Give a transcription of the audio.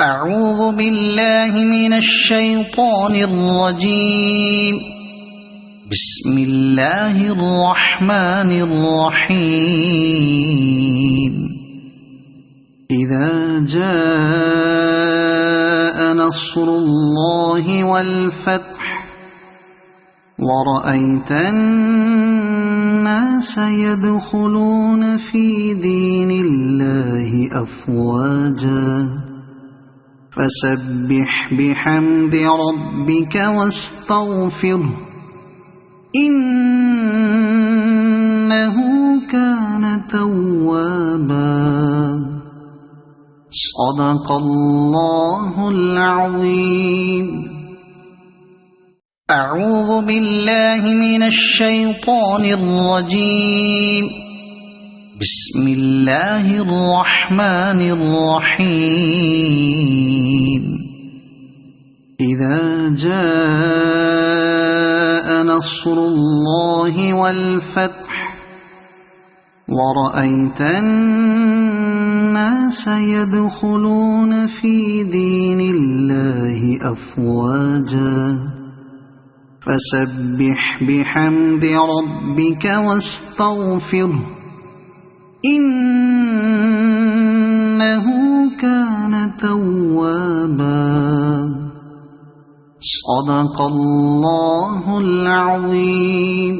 أعوذ بالله من الشيطان الرجيم. بسم الله الرحمن الرحيم. إذا جاء نصر الله والفتح ورأيت الناس يدخلون في دين الله أفواجا فسبح بحمد ربك واستغفره إنه كان توابا. صدق الله العظيم. أعوذ بالله من الشيطان الرجيم. بسم الله الرحمن الرحيم. إذا جاء نصر الله والفتح ورأيت الناس يدخلون في دين الله أفواجا فسبح بحمد ربك واستغفره إنه كان توابا. صدق الله العظيم.